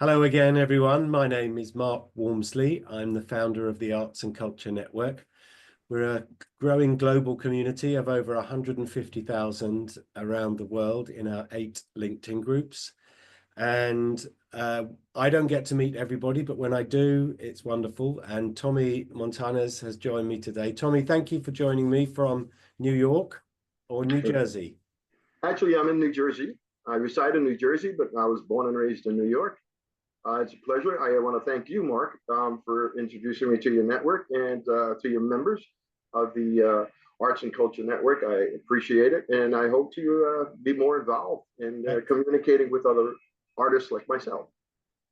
Hello again, everyone. My name is Mark Walmsley. I'm the founder of the Arts and Culture Network. We're a growing global community of over 150,000 around the world in our 8 LinkedIn groups. And I don't get to meet everybody, but when I do, it's wonderful. And Tommy Montanez has joined me today. Tommy, thank you for joining me from New York or New Jersey. Actually, I'm in New Jersey. I reside in New Jersey, but I was born and raised in New York. It's a pleasure. I want to thank you, Mark, for introducing me to your network and to your members of the Arts and Culture Network. I appreciate it, and I hope to be more involved in communicating with other artists like myself.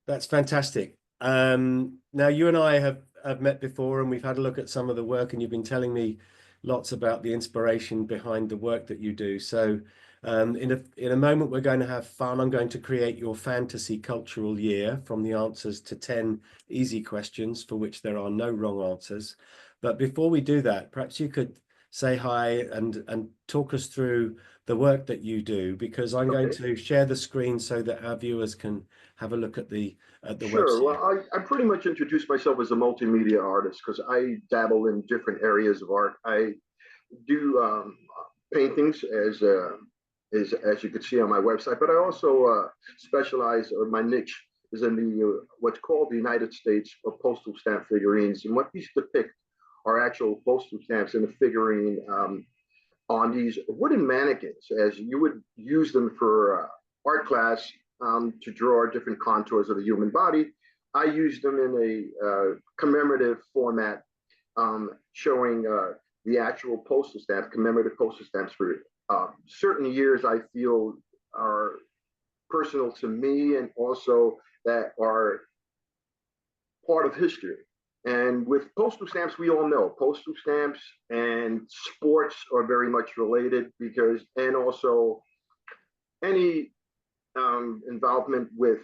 That's fantastic. Now, you and I have met before, and we've had a look at some of the work, and you've been telling me lots about the inspiration behind the work that you do. So in a moment, we're going to have fun. I'm going to create your fantasy cultural year from the answers to 10 easy questions for which there are no wrong answers. But before we do that, perhaps you could say hi and talk us through the work that you do, because I'm going to share the screen so that our viewers can have a look at the Sure. website. Well, I pretty much introduced myself as a multimedia artist because I dabble in different areas of art. I do paintings as you can see on my website, but I also specialize, or my niche is in the what's called the United States of postal stamp figurines, and what these depict are actual postal stamps in a figurine on these wooden mannequins, as you would use them for art class to draw different contours of the human body. I use them in a commemorative format, showing the actual postal stamps, commemorative postal stamps for certain years I feel are personal to me and also that are part of history. And with postal stamps, we all know postal stamps and sports are very much related because, and also any involvement with,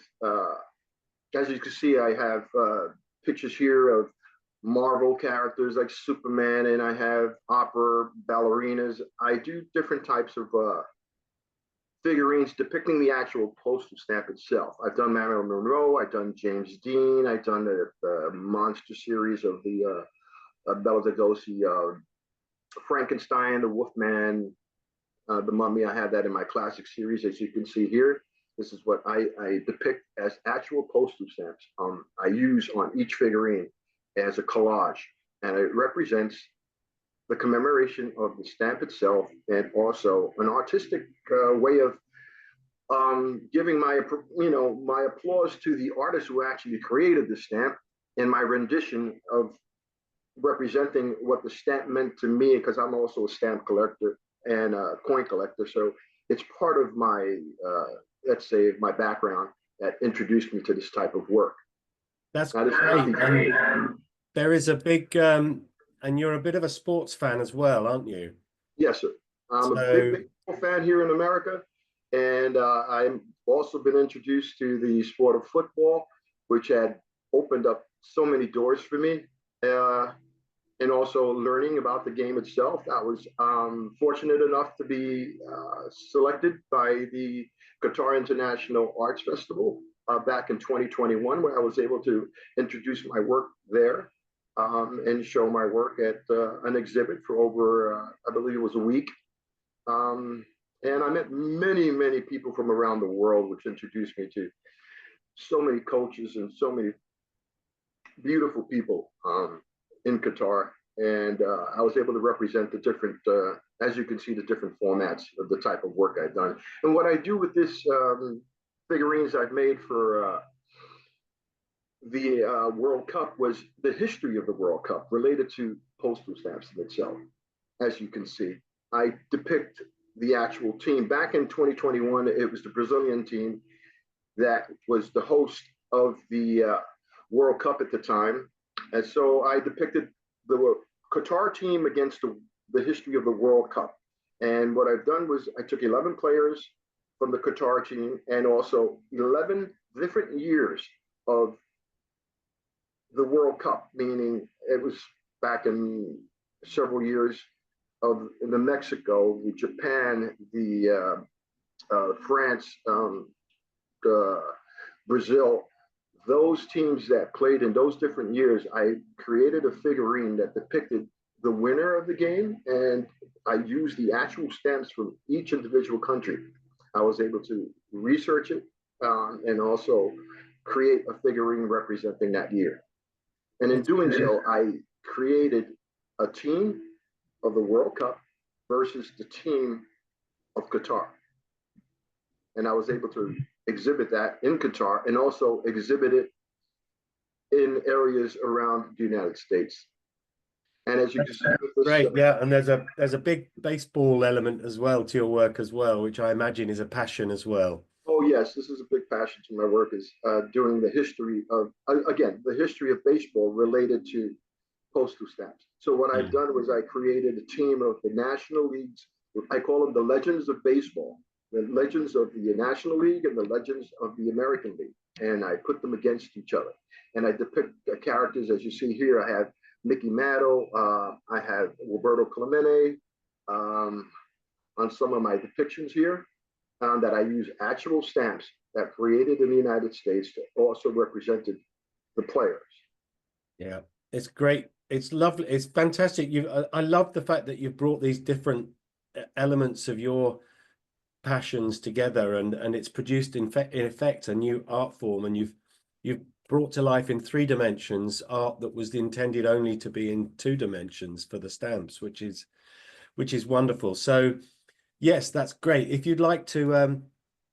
as you can see, I have pictures here of Marvel characters like Superman, and I have opera ballerinas. I do different types of figurines depicting the actual postal stamp itself. I've done Marilyn Monroe, I've done James Dean, I've done the monster series of the Bela Lugosi, Frankenstein, the Wolfman, the Mummy. I have that in my classic series, as you can see here. This is what I depict as actual postal stamps. I use on each figurine as a collage, and it represents the commemoration of the stamp itself and also an artistic way of giving my my applause to the artist who actually created the stamp and my rendition of representing what the stamp meant to me, because I'm also a stamp collector and a coin collector. So it's part of my let's say my background that introduced me to this type of work. That's great. There is a big, and you're a bit of a sports fan as well, aren't you? Yes, sir. I'm a big baseball fan here in America, and I've also been introduced to the sport of football, which had opened up so many doors for me, and also learning about the game itself. I was fortunate enough to be selected by the Qatar International Arts Festival back in 2021, where I was able to introduce my work there. And show my work at an exhibit for over, I believe it was a week. And I met many, many people from around the world, which introduced me to so many coaches and so many beautiful people in Qatar. And I was able to represent the different, as you can see, the different formats of the type of work I've done. And what I do with this figurines I've made for the World Cup was the history of the World Cup related to postal stamps in itself. As you can see, I depict the actual team. Back in 2021, it was the Brazilian team that was the host of the World Cup at the time. And so I depicted the Qatar team against the history of the World Cup. And what I've done was I took 11 players from the Qatar team and also 11 different years of the World Cup, meaning it was back in several years of the Mexico, the Japan, the France, Brazil, those teams that played in those different years, I created a figurine that depicted the winner of the game, and I used the actual stamps from each individual country. I was able to research it and also create a figurine representing that year. And in doing so, I created a team of the World Cup versus the team of Qatar. And I was able to exhibit that in Qatar and also exhibit it in areas around the United States. And as you can see, great, yeah, and there's a big baseball element as well to your work as well, which I imagine is a passion as well. oh yes, this is a big passion to my work is doing the history of again the history of baseball related to postal stamps. So what I've done was I created a team of the national leagues. I call them the legends of baseball, the legends of the National League and the legends of the American League, and I put them against each other. And I depict the characters as you see here. I have Mickey Mantle, I have Roberto Clemente on some of my depictions here. That I use actual stamps that created in the United States that also represented the players. Yeah, it's great. It's lovely. It's fantastic. I love the fact that you've brought these different elements of your passions together, and it's produced in effect a new art form, and you've brought to life in 3 dimensions art that was intended only to be in 2 dimensions for the stamps, which is wonderful. So yes, that's great. If you'd like to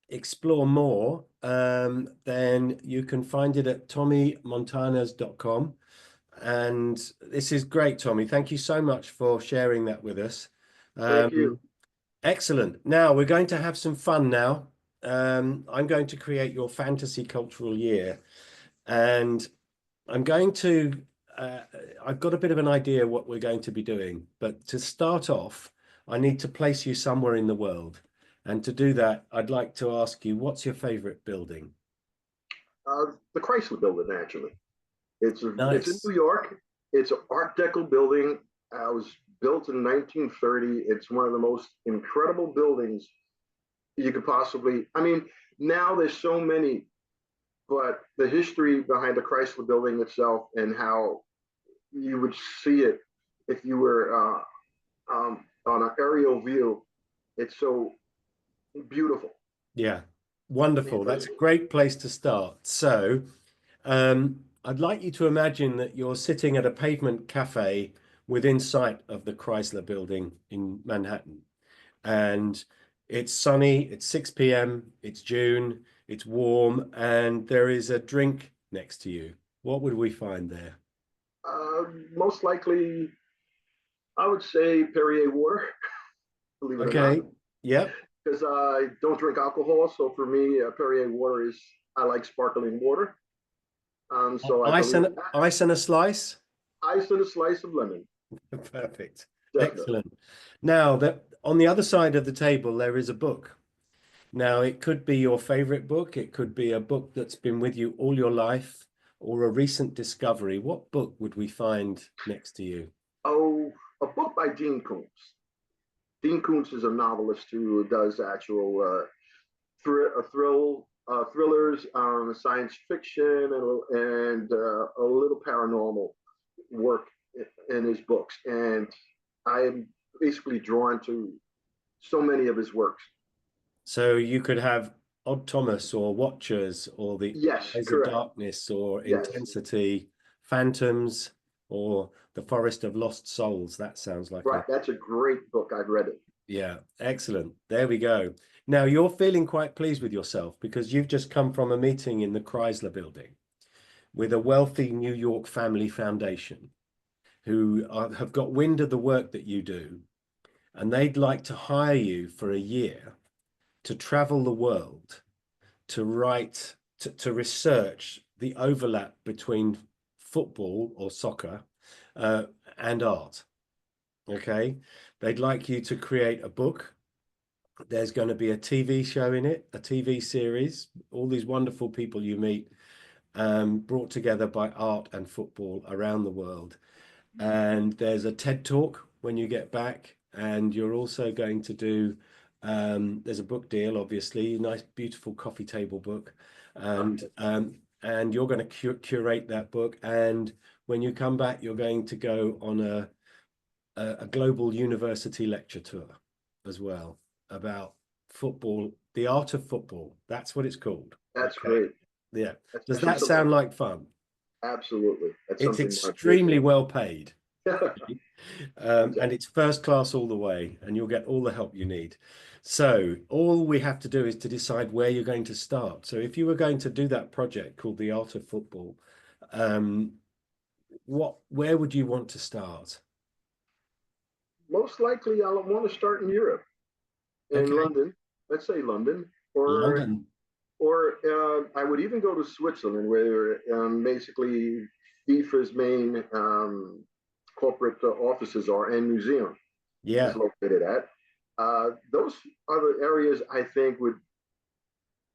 explore more, then you can find it at tommymontanez.com. And this is great, Tommy. Thank you so much for sharing that with us. Thank you. Excellent. Now we're going to have some fun now. I'm going to create your fantasy cultural year, and I'm going to, I've got a bit of an idea what we're going to be doing, but to start off, I need to place you somewhere in the world. And to do that, I'd like to ask you, what's your favorite building? The Chrysler Building, actually. It's in Nice. New York. It's an Art Deco building. It was built in 1930. It's one of the most incredible buildings you could possibly. I mean, now there's so many, but the history behind the Chrysler Building itself and how you would see it if you were on an aerial view, it's so beautiful. Yeah, wonderful. That's a great place to start. So, I'd like you to imagine that you're sitting at a pavement cafe within sight of the Chrysler Building in Manhattan. And it's sunny, it's 6 p.m., it's June, it's warm, and there is a drink next to you. What would we find there? Most likely, I would say Perrier water, believe it or not, Okay. Yep. because I don't drink alcohol. So for me, Perrier water is, I like sparkling water. So I Ice believe and ice and a slice. ice and a slice of lemon, Perfect. definitely. Excellent. Now that on the other side of the table, there is a book. Now, it could be your favorite book. It could be a book that's been with you all your life or a recent discovery. What book would we find next to you? Oh, a book by Dean Koontz. Dean Koontz is a novelist who does actual thrillers, science fiction, and a little paranormal work in his books. And I am basically drawn to so many of his works. So you could have Odd Thomas or Watchers or The Yes, Eyes of correct. Darkness or Yes, Intensity, Phantoms or The Forest of Lost Souls. That sounds like right. a, That's a great book. I've read it. yeah, excellent. There we go. Now you're feeling quite pleased with yourself because you've just come from a meeting in the Chrysler Building with a wealthy New York family foundation who have got wind of the work that you do, and they'd like to hire you for a year to travel the world to write, to research the overlap between football or soccer uh, and art. Okay. They'd like you to create a book. There's going to be a TV show in it, a TV series, all these wonderful people you meet, brought together by art and football around the world. And there's a TED Talk when you get back, and you're also going to do, there's a book deal, obviously, nice, beautiful coffee table book. And and you're going to curate that book. And when you come back, you're going to go on a global university lecture tour as well about football, the art of football. That's what it's called. That's Okay. great. Yeah. That's Does that sound like fun? Absolutely. That's It's something extremely well paid. exactly. And it's first class all the way, and you'll get all the help you need. So all we have to do is to decide where you're going to start. So if you were going to do that project called The Art of Football, where would you want to start? Most likely, I'll want to start in Europe, in Okay, London. Let's say London, or London. I would even go to Switzerland, where basically FIFA's main corporate offices are, and museum is Yeah. located at. Those other areas, I think, would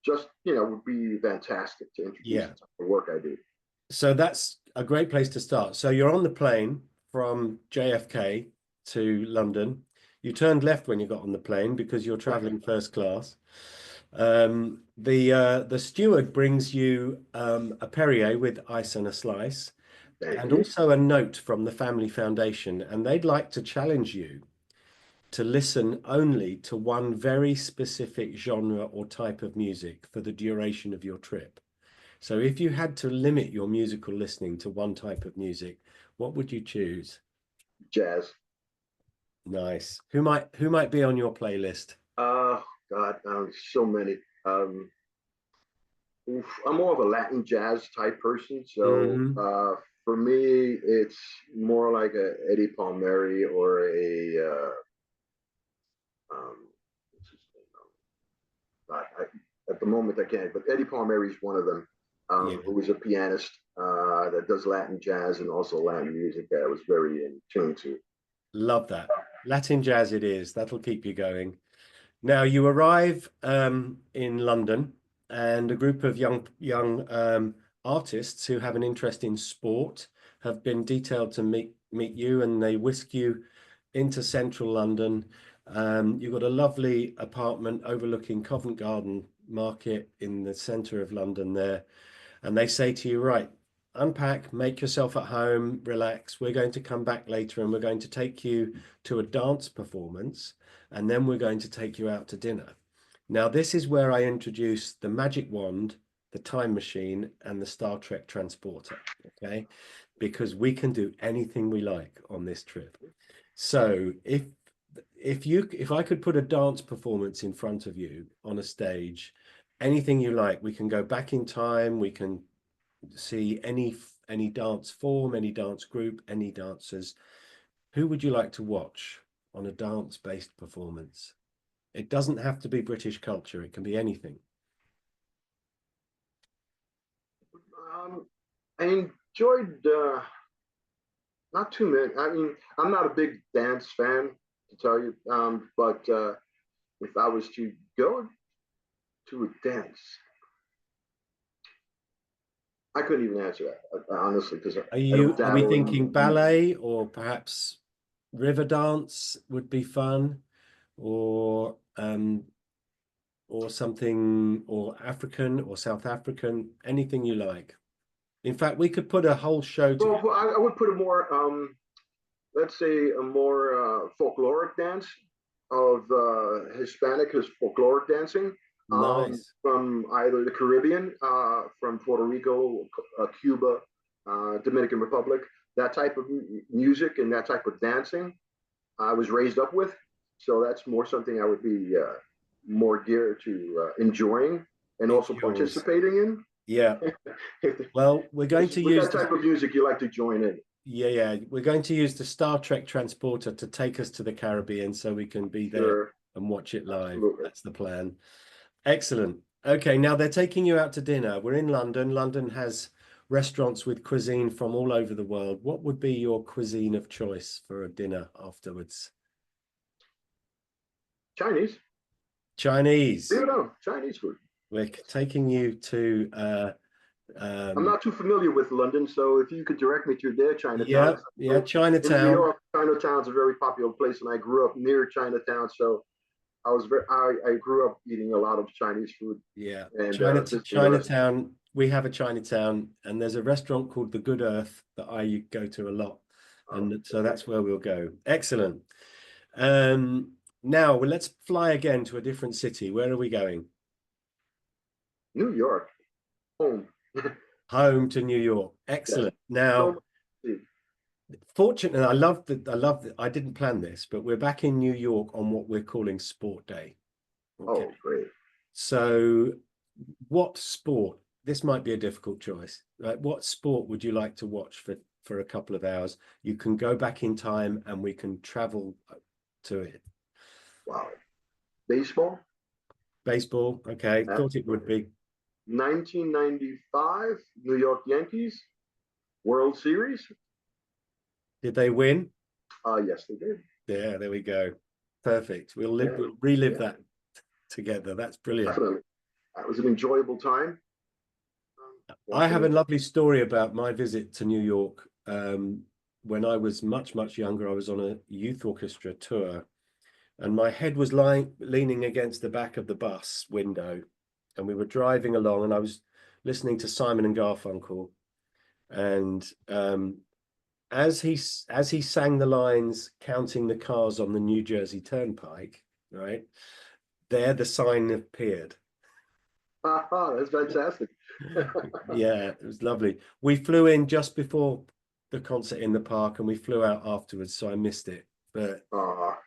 just would be fantastic to introduce Yeah. the work I do. So that's a great place to start. So you're on the plane from JFK to London. You turned left when you got on the plane because you're traveling first class. The steward brings you a Perrier with ice and a slice, Thank and you. also a note from the Family Foundation, and they'd like to challenge you to listen only to one very specific genre or type of music for the duration of your trip. So if you had to limit your musical listening to one type of music, what would you choose? Jazz. Nice. Who might be on your playlist? Oh God, so many. I'm more of a Latin jazz type person, so Hmm. for me, it's more like a Eddie Palmieri or a um, what's his name? At the moment I can't, but Eddie Palmieri is one of them, Yeah, who is a pianist that does Latin jazz and also Latin music that I was very in tune to. love that. Latin jazz it is. That'll keep you going. Now you arrive in London, and a group of young artists who have an interest in sport have been detailed to meet you, and they whisk you into central London. You've got a lovely apartment overlooking Covent Garden Market in the centre of London there, and they say to you, right, unpack, make yourself at home, relax. We're going to come back later, and we're going to take you to a dance performance, and then we're going to take you out to dinner. Now, this is where I introduce the magic wand, the time machine, and the Star Trek transporter, okay? Because we can do anything we like on this trip. So if I could put a dance performance in front of you on a stage, anything you like, we can go back in time, we can see any dance form, any dance group, any dancers. Who would you like to watch on a dance-based performance? It doesn't have to be British culture, it can be anything. Um, I enjoyed not too many. I mean, I'm not a big dance fan to tell you, but if I was to go to a dance, I couldn't even answer that honestly because I don't Are we dabble thinking in music. ballet, or perhaps river dance would be fun, or something, or African or South African, anything you like. In fact, we could put a whole show Well, together. I would put a more, let's say, a more folkloric dance of Hispanic folkloric dancing Nice. from either the Caribbean, from Puerto Rico, Cuba, Dominican Republic. That type of music and that type of dancing I was raised up with. So that's more something I would be more geared to enjoying and It's also yours. participating in. Yeah. Well, we're going to With use that the type of music, you like to join in. yeah, we're going to use the Star Trek transporter to take us to the Caribbean so we can be there Sure, and watch it live. absolutely. That's the plan. Excellent. Okay, now they're taking you out to dinner. We're in London. London has restaurants with cuisine from all over the world. What would be your cuisine of choice for a dinner afterwards? Chinese. Leave Chinese. it on Chinese food. We're taking you to I'm um not too familiar with London, so if you could direct me to their yeah, Chinatown. yeah, So in New Chinatown. York, Chinatown's a very popular place, and I grew up near Chinatown, so I grew up eating a lot of Chinese food Yeah. and visiting the restaurant. Chinatown we have a Chinatown, and there's a restaurant called The Good Earth that I go to a lot, and so that's where we'll go. Excellent. Now, well, let's fly again to a different city. Where are we going? New York, home. Home to New York. Yes. Excellent. Now, So much. fortunately, I didn't plan this, but we're back in New York on what we're calling Sport Day. Okay. Oh, great. So what sport, this might be a difficult choice, right? What sport would you like to watch for a couple of hours? You can go back in time and we can travel to it. Wow. Baseball. Baseball, okay, thought it would Absolutely. be. 1995 New York Yankees World Series. Did they win? Yes, they did. Yeah, there we go. Perfect. We'll Yeah, relive yeah, that together. That's brilliant. definitely. That was an enjoyable time. I have Watching a it. lovely story about my visit to New York. When I was much, much younger, I was on a youth orchestra tour, and my head was leaning against the back of the bus window, and we were driving along, and I was listening to Simon and Garfunkel, and as he sang the lines, counting the cars on the New Jersey Turnpike, right there, the sign appeared. That's fantastic. Yeah, it was lovely. We flew in just before the concert in the park, and we flew out afterwards, so I missed it. But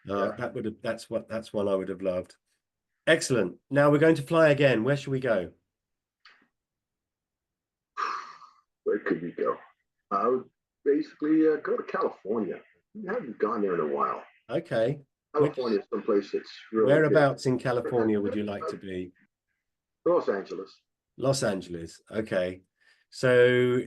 Yeah. that's one I would have loved. Excellent. Now we're going to fly again. Where should we go? Where could we go? I would basically go to California. I haven't gone there in a while. Okay. Which California is someplace that's really good. Whereabouts in California would you like to be? Los Angeles. Los Angeles. Okay. So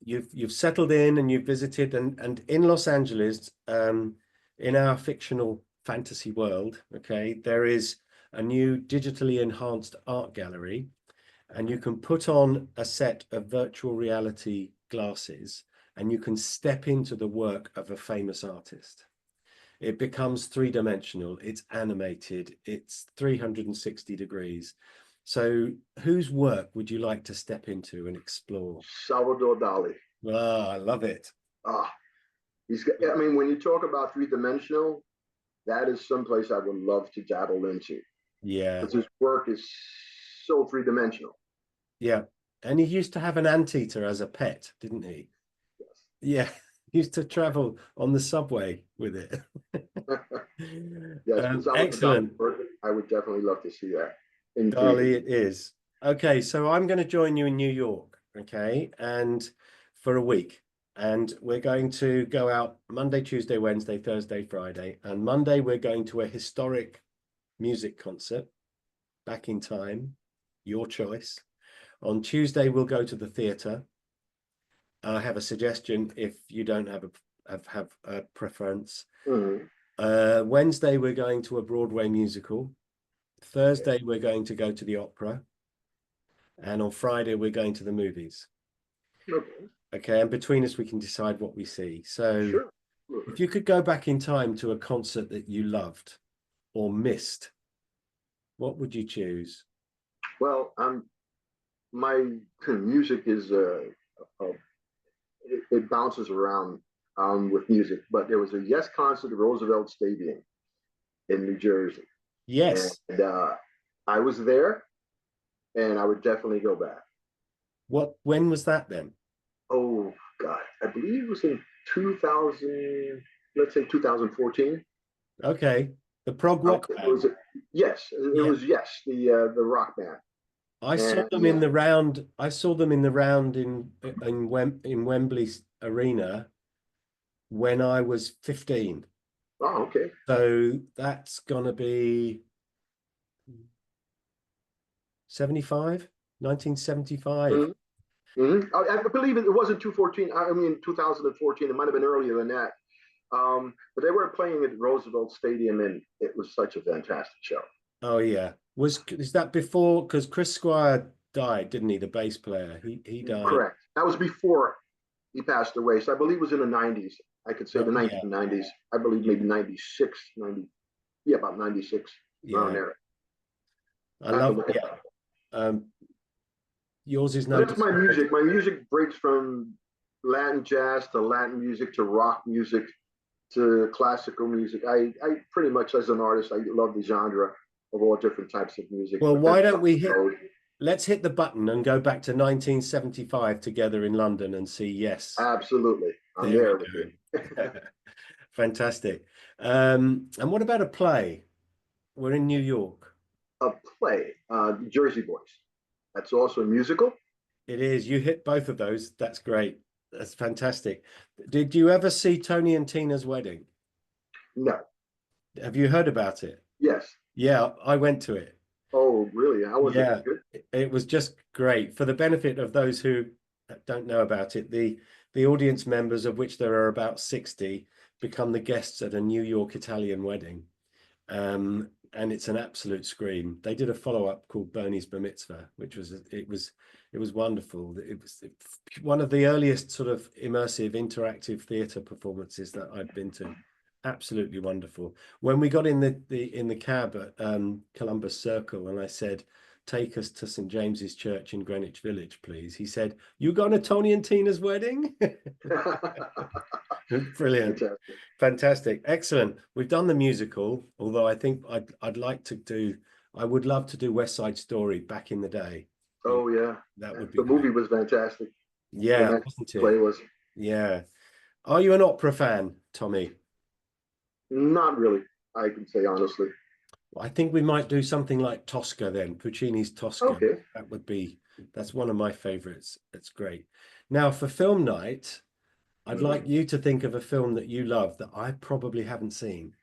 you've settled in and you've visited, and in Los Angeles, in our fictional fantasy world, okay, there is a new digitally enhanced art gallery, and you can put on a set of virtual reality glasses and you can step into the work of a famous artist. It becomes three-dimensional, it's animated, it's 360 degrees. So whose work would you like to step into and explore? Salvador Dali. Ah, I love it. Ah, he's got, I mean, when you talk about three-dimensional, that is someplace I would love to dabble into Yeah, because his work is so three-dimensional. yeah. And he used to have an anteater as a pet, didn't he? Yes. Yeah, he used to travel on the subway with it. Yes, Salvador Dali Excellent. work, I would definitely love to see that in 3D. Dali it is. Okay, so I'm going to join you in New York, okay, and for a week. And we're going to go out Monday, Tuesday, Wednesday, Thursday, Friday. And Monday, we're going to a historic music concert, back in time, your choice. On Tuesday, we'll go to the theatre. I have a suggestion if you don't have a preference. Mhm. Wednesday, we're going to a Broadway musical. Thursday, we're going to go to the opera. And on Friday, we're going to the movies. Okay. Okay, and between us, we can decide what we see. So Sure. if you could go back in time to a concert that you loved or missed, what would you choose? Well, my music is it bounces around with music, but there was a Yes concert at Roosevelt Stadium in New Jersey, and Yes. I was there, and I would definitely go back. When was that then? Oh God, I believe it was in 2000, let's say 2014. Okay. The prog rock It band. was yes, it Yeah. was yes, the rock band, I saw and them in the round. I saw them in the round in Wembley Arena when I was 15. oh okay. So that's gonna be 75, 1975. Mm-hmm. Mm-hmm. I believe it wasn't 214. I mean 2014. It might have been earlier than that. But they were playing at Roosevelt Stadium, and it was such a fantastic show. Oh yeah. Is that before? Because Chris Squire died, didn't he? The bass player. He died. Correct. That was before he passed away. So I believe it was in the 90s. I could say the Yeah, 1990s. I believe maybe 96, 90. Yeah, about 96 around yeah. there. I I have to love. look at Yeah. Um, yours is no That's my disrespect. music. My music breaks from Latin jazz to Latin music to rock music to classical music. I pretty much, as an artist, I love the genre of all different types of music. Well, But why that's don't not we the hit, road. let's hit the button and go back to 1975 together in London and see, yes, Absolutely. I'm there we there with you. go. Fantastic. And what about a play? We're in New York. A play, Jersey Boys. That's also a musical. It is. You hit both of those. That's great. That's fantastic. Did you ever see Tony and Tina's wedding? No. Have you heard about it? Yes. Yeah, I went to it. Oh, really? How was it? Yeah, Good. it was just great. For the benefit of those who don't know about it, the audience members, of which there are about 60, become the guests at a New York Italian wedding. And it's an absolute scream. They did a follow-up called Bernie's Bar Mitzvah, which was it was wonderful. It was one of the earliest sort of immersive interactive theatre performances that I've been to. Absolutely wonderful. When we got in the cab at Columbus Circle, and I said, "Take us to St. James's Church in Greenwich Village, please," he said, "You going to Tony and Tina's wedding?" Brilliant. Fantastic. Fantastic. Excellent. We've done the musical, although I think I'd like to do, I would love to do West Side Story back in the day. Oh, yeah. That would be The movie great. was fantastic. And Yeah, that wasn't play it? was Yeah. Are you an opera fan, Tommy? not really, I can say honestly. Well, I think we might do something like Tosca then, Puccini's Tosca. Okay. That would be, that's one of my favorites. It's great. Now, for film night, I'd Mhm. like you to think of a film that you love that I probably haven't seen.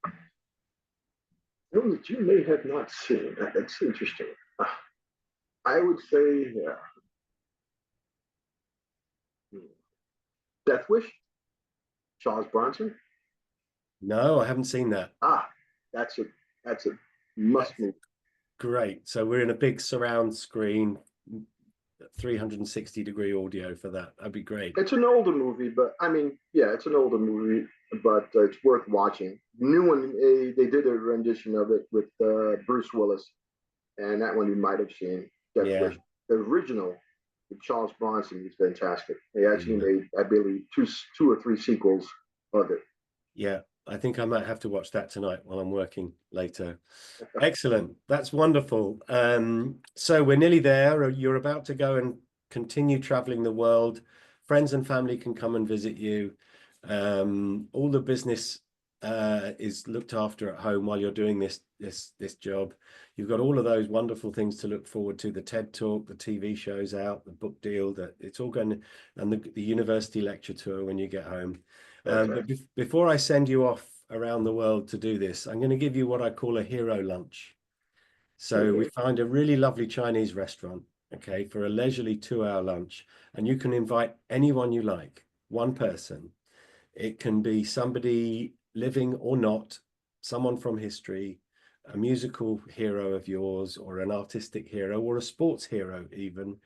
Film that you may have not seen. That's interesting. I would say, yeah, Death Wish, Charles Bronson. No, I haven't seen that. Ah, that's a that's a must That's move. great. So we're in a big surround screen, 360-degree audio for that. That'd be great. It's an older movie, but I mean, yeah, it's an older movie, but it's worth watching. New one, they did a rendition of it with Bruce Willis, and that one you might have seen. Death Yeah. Wish. The original with Charles Bronson is fantastic. They actually Yeah. made, I believe, two or three sequels of it. Yeah. I think I might have to watch that tonight while I'm working later. Excellent. That's wonderful. So we're nearly there. You're about to go and continue traveling the world. Friends and family can come and visit you. All the business is looked after at home while you're doing this job. You've got all of those wonderful things to look forward to: the TED Talk, the TV shows out, the book deal, that it's all going, and the university lecture tour when you get home. But Fantastic. before I send you off around the world to do this, I'm going to give you what I call a hero lunch. So we Okay. find a really lovely Chinese restaurant, okay, for a leisurely 2-hour lunch, and you can invite anyone you like, one person. It can be somebody living or not, someone from history, a musical hero of yours, or an artistic hero, or a sports hero even.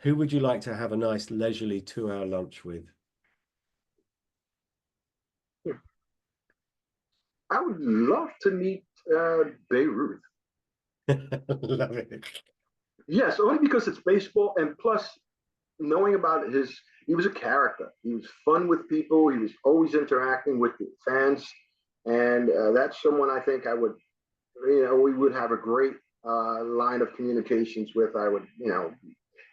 Who would you like to have a nice leisurely 2-hour lunch with? I would love to meet Beirut. Love it. Yes, only because it's baseball, and plus knowing about he was a character. He was fun with people. He was always interacting with the fans, and that's someone I think I would, we would have a great line of communications with. I would,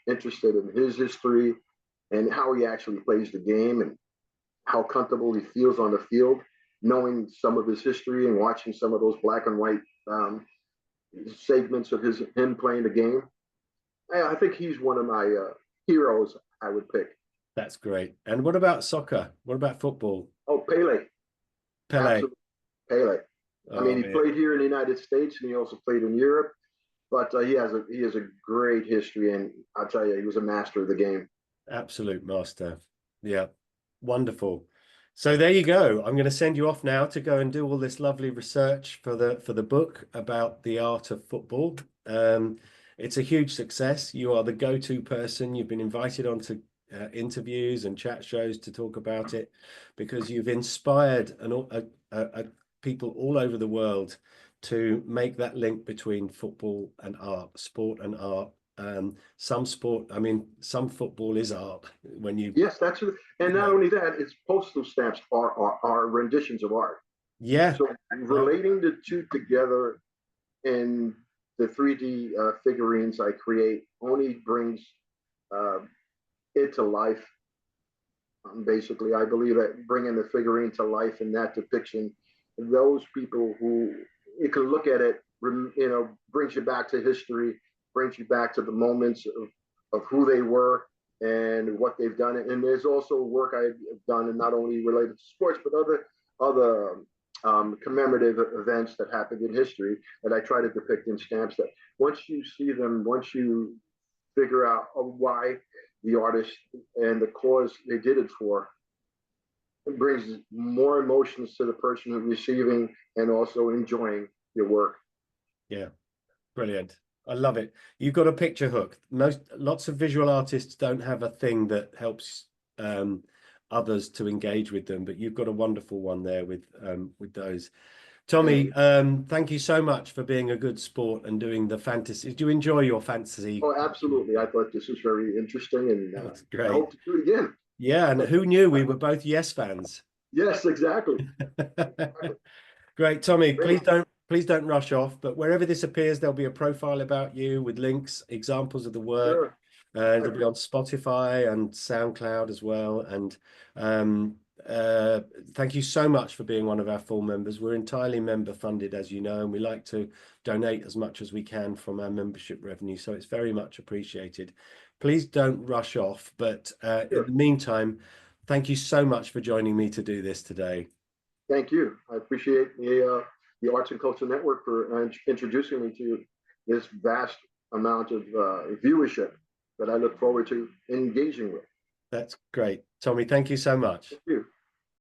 interested in his history and how he actually plays the game and how comfortable he feels on the field, knowing some of his history and watching some of those black and white segments of him playing the game. I think he's one of my heroes I would pick. That's great. And what about soccer? What about football? Oh, Pele, Pele. absolutely Pele. I mean, Oh, he yeah. played here in the United States and he also played in Europe, but he has a great history, and I'll tell you, he was a master of the game. Absolute master. Yeah. Wonderful. So there you go. I'm going to send you off now to go and do all this lovely research for the book about the art of football. It's a huge success. You are the go-to person. You've been invited onto interviews and chat shows to talk about it because you've inspired people all over the world to make that link between football and art, sport and art, some sport, I mean, some football is art when you, Yes, that's it. And not yeah, only that, it's postal stamps are renditions of art. yeah, So relating the two together in the 3D figurines I create only brings uh, it to life. Basically, I believe that bringing the figurine to life in that depiction, those people who you can look at it, brings you back to history, brings you back to the moments of who they were and what they've done. And there's also work I've done, and not only related to sports, but other commemorative events that happened in history that I try to depict in stamps. That once you see them, once you figure out why the artist and the cause they did it for, it brings more emotions to the person who's receiving and also enjoying your work. yeah, brilliant. I love it. You've got a picture hook. Lots of visual artists don't have a thing that helps others to engage with them, but you've got a wonderful one there with those. Tommy, thank you so much for being a good sport and doing the fantasy. Do you enjoy your fantasy? Oh, absolutely. I thought this was very interesting, and That's I great. hope to do it again. Yeah, and who knew we were both Yes fans? Yes, exactly. Great, Tommy. Great. Please don't rush off. But wherever this appears, there'll be a profile about you with links, examples of the work. Sure. It'll be on Spotify and SoundCloud as well. And um, thank you so much for being one of our full members. We're entirely member funded, as you know, and we like to donate as much as we can from our membership revenue. So it's very much appreciated. Please don't rush off. But in Sure. the meantime, thank you so much for joining me to do this today. Thank you. I appreciate the Arts and Culture Network for introducing me to this vast amount of viewership that I look forward to engaging with. That's great. Tommy, thank you so much. Thank you.